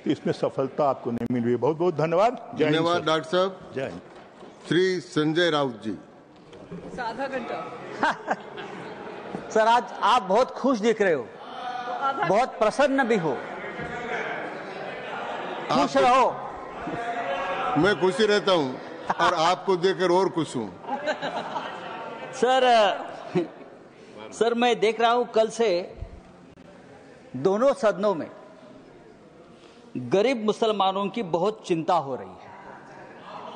तो इसमें सफलता आपको नहीं मिल रही। बहुत बहुत धन्यवाद। धन्यवाद डॉक्टर साहब। जय हिंद। श्री संजय राउत जी। आधा घंटा। सर, आज आप बहुत खुश दिख रहे हो, बहुत प्रसन्न भी हो। खुश रहो। मैं खुशी रहता हूँ और आपको देखकर और खुश हूँ। सर मैं देख रहा हूं कल से दोनों सदनों में गरीब मुसलमानों की बहुत चिंता हो रही है।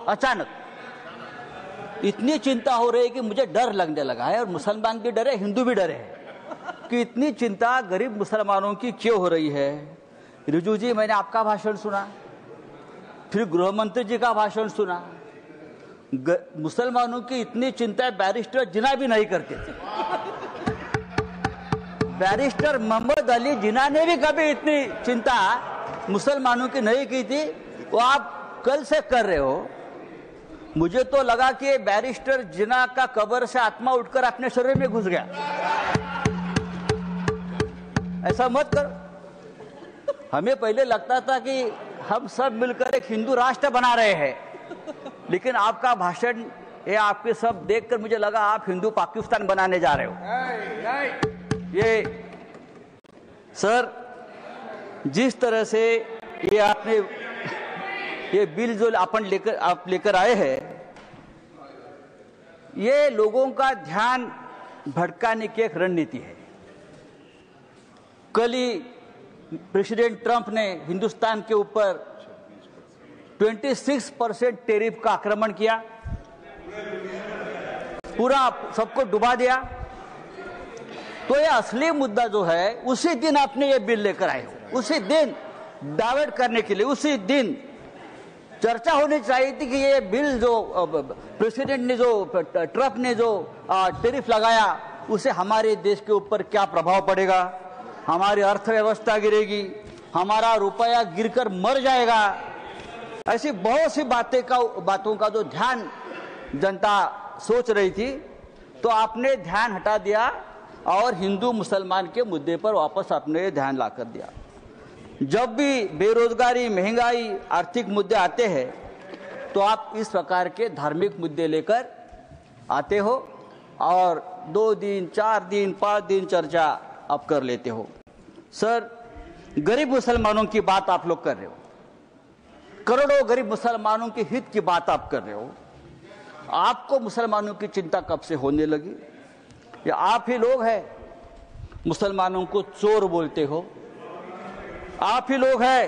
अचानक इतनी चिंता हो रही है कि मुझे डर लगने लगा है, और मुसलमान भी डरे, हिंदू भी डरे हैं कि इतनी चिंता गरीब मुसलमानों की क्यों हो रही है। रिजू जी, मैंने आपका भाषण सुना, फिर गृह मंत्री जी का भाषण सुना। मुसलमानों की इतनी चिंता बैरिस्टर जिन्ना भी नहीं करते थे। बैरिस्टर मोहम्मद अली जिन्ना ने भी कभी इतनी चिंता मुसलमानों की नहीं की थी, वो आप कल से कर रहे हो। मुझे तो लगा कि बैरिस्टर जिन्ना का कब्र से आत्मा उठकर अपने शरीर में घुस गया। ऐसा मत करो। हमें पहले लगता था कि हम सब मिलकर एक हिंदू राष्ट्र बना रहे हैं, लेकिन आपका भाषण, ये आपके सब देखकर मुझे लगा आप हिंदू पाकिस्तान बनाने जा रहे हो। ये सर, जिस तरह से ये आपने ये बिल जो आप लेकर आए हैं, ये लोगों का ध्यान भटकाने की एक रणनीति है। कल ही प्रेसिडेंट ट्रंप ने हिंदुस्तान के ऊपर 26% टैरिफ का आक्रमण किया, पूरा सबको डुबा दिया। तो ये असली मुद्दा जो है, उसी दिन आपने ये बिल लेकर आए हो, उसी दिन डाइवर्ट करने के लिए, उसी दिन चर्चा होनी चाहिए थी कि ये बिल जो प्रेसिडेंट ने, जो ट्रंप ने जो टैरिफ लगाया, उसे हमारे देश के ऊपर क्या प्रभाव पड़ेगा। हमारी अर्थव्यवस्था गिरेगी, हमारा रुपया गिरकर मर जाएगा। ऐसी बहुत सी बातों का जो ध्यान जनता सोच रही थी, तो आपने ध्यान हटा दिया और हिंदू मुसलमान के मुद्दे पर वापस आपने ध्यान ला कर दिया। जब भी बेरोजगारी, महंगाई, आर्थिक मुद्दे आते हैं, तो आप इस प्रकार के धार्मिक मुद्दे लेकर आते हो और 2 दिन, 4 दिन, 5 दिन चर्चा आप कर लेते हो। सर, गरीब मुसलमानों की बात आप लोग कर रहे हो, करोड़ों गरीब मुसलमानों के हित की बात आप कर रहे हो। आपको मुसलमानों की चिंता कब से होने लगी? या आप ही लोग हैं मुसलमानों को चोर बोलते हो? आप ही लोग हैं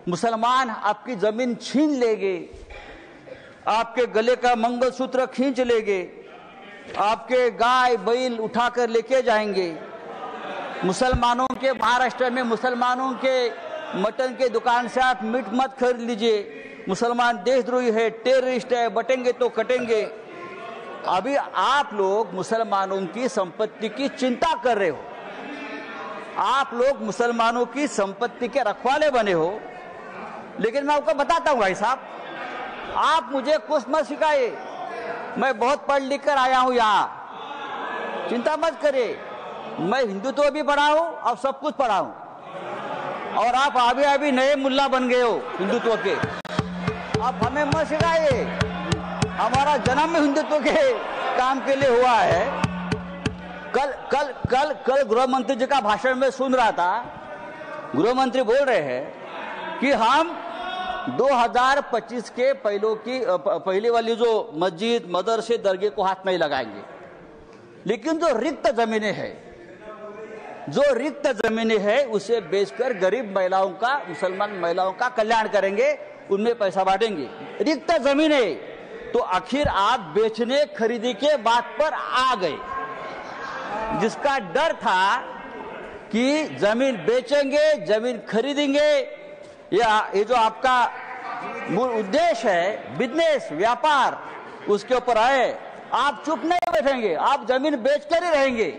मुसलमान आपकी जमीन छीन लेंगे, आपके गले का मंगलसूत्र खींच लेंगे, आपके गाय बैल उठाकर लेके जाएंगे। मुसलमानों के, महाराष्ट्र में मुसलमानों के मटन के दुकान से आप मीट मत खरीद लीजिए। मुसलमान देशद्रोही है, टेररिस्ट है, बटेंगे तो कटेंगे। अभी आप लोग मुसलमानों की संपत्ति की चिंता कर रहे हो, आप लोग मुसलमानों की संपत्ति के रखवाले बने हो। लेकिन मैं आपको बताता हूं भाई साहब, आप मुझे कुछ मत सिखाइए, मैं बहुत पढ़ लिख कर आया हूं यहाँ, चिंता मत करिए। मैं हिंदुत्व भी पढ़ा हूं और सब कुछ पढ़ा हूं, और आप अभी नए मुल्ला बन गए हो हिंदुत्व के। आप हमें मत सिखाइए, हमारा जन्म हिंदुत्व के काम के लिए हुआ है। कल गृह मंत्री जी का भाषण में सुन रहा था, गृह मंत्री बोल रहे हैं कि हम 2025 के पहले वाली जो मस्जिद, मदरसे, दरगाह को हाथ नहीं लगाएंगे, लेकिन जो रिक्त जमीनें हैं उसे बेचकर गरीब महिलाओं का, मुसलमान महिलाओं का कल्याण करेंगे, उनमें पैसा बांटेंगे। रिक्त जमीनें, तो आखिर आप बेचने खरीदी के बात पर आ गए, जिसका डर था कि जमीन बेचेंगे, जमीन खरीदेंगे, या ये जो आपका मूल उद्देश्य है, बिजनेस, व्यापार, उसके ऊपर आए। आप चुप नहीं बैठेंगे, आप जमीन बेचकर ही रहेंगे।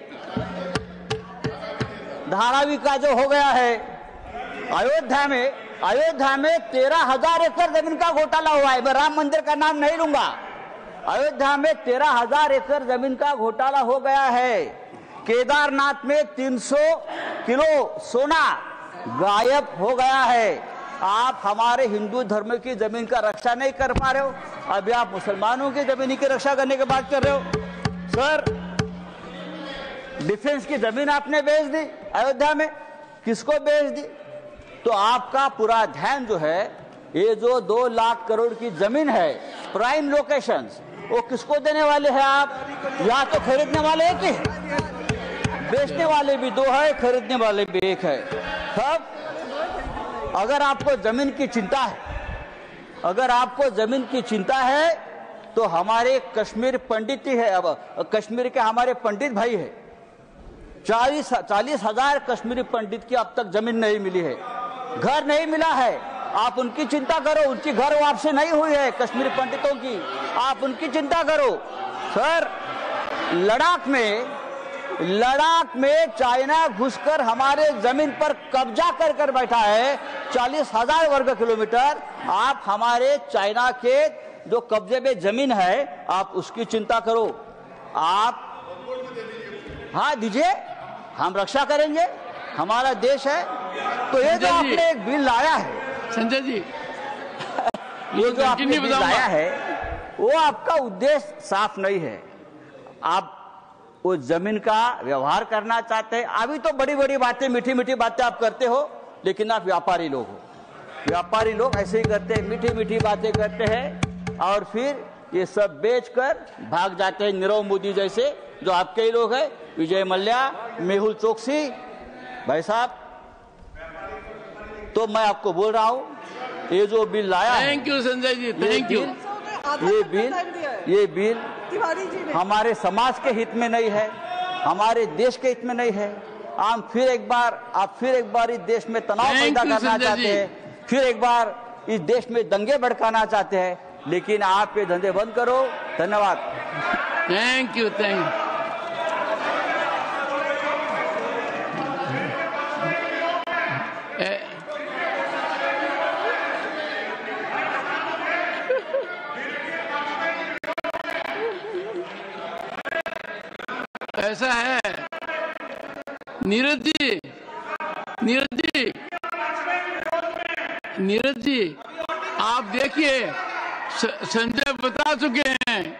धारावी का जो हो गया है, अयोध्या में 13,000 एकड़ जमीन का घोटाला हुआ है। मैं राम मंदिर का नाम नहीं लूंगा। अयोध्या में 13,000 एकड़ जमीन का घोटाला हो गया है। केदारनाथ में 300 किलो सोना गायब हो गया है। आप हमारे हिंदू धर्म की जमीन का रक्षा नहीं कर पा रहे हो, अभी आप मुसलमानों की जमीन की रक्षा करने की बात कर रहे हो। सर, डिफेंस की जमीन आपने बेच दी अयोध्या में, किसको बेच दी? तो आपका पूरा ध्यान जो है, ये जो 2 लाख करोड़ की जमीन है प्राइम लोकेशंस, वो किसको देने वाले हैं आप? या तो खरीदने वाले एक ही है, बेचने वाले भी 2 है, खरीदने वाले भी 1 है। तब अगर आपको जमीन की चिंता है, अगर आपको जमीन की चिंता है, तो हमारे कश्मीर पंडित ही है, अब कश्मीर के हमारे पंडित भाई है, 40,000 कश्मीरी पंडित की अब तक जमीन नहीं मिली है, घर नहीं मिला है। आप उनकी चिंता करो, उनकी घर वापसी नहीं हुई है कश्मीरी पंडितों की, आप उनकी चिंता करो। सर, लद्दाख में चाइना घुसकर हमारे जमीन पर कब्जा कर बैठा है, 40,000 वर्ग किलोमीटर। आप हमारे चाइना के जो कब्जे में जमीन है, आप उसकी चिंता करो। आप हाँ दीजिए, हम रक्षा करेंगे, हमारा देश है। तो ये जो आपने एक बिल लाया है संजय जी, ये जो आपने बिल लाया है, वो आपका उद्देश्य साफ नहीं है। आप वो जमीन का व्यवहार करना चाहते हैं। अभी तो बड़ी बड़ी बातें, मीठी मीठी बातें आप करते हो, लेकिन आप व्यापारी लोग हो। व्यापारी लोग ऐसे ही करते हैं, मीठी मीठी बातें करते हैं और फिर ये सब बेचकर भाग जाते हैं। नीरव मोदी जैसे जो आपके ही लोग हैं, विजय मल्ल्या, मेहुल चोकसी भाई साहब। तो मैं आपको बोल रहा हूँ, ये जो बिल लाया है, thank you Sanjay ji, thank you. ये बिल हमारे समाज के हित में नहीं है, हमारे देश के हित में नहीं है। आप फिर एक बार इस देश में तनाव पैदा करना चाहते हैं, फिर एक बार इस देश में दंगे भड़काना चाहते हैं, लेकिन आप ये धंधे बंद करो। धन्यवाद। Thank you, thank you. ऐसा है नीरज जी, आप देखिए, संजय बता चुके हैं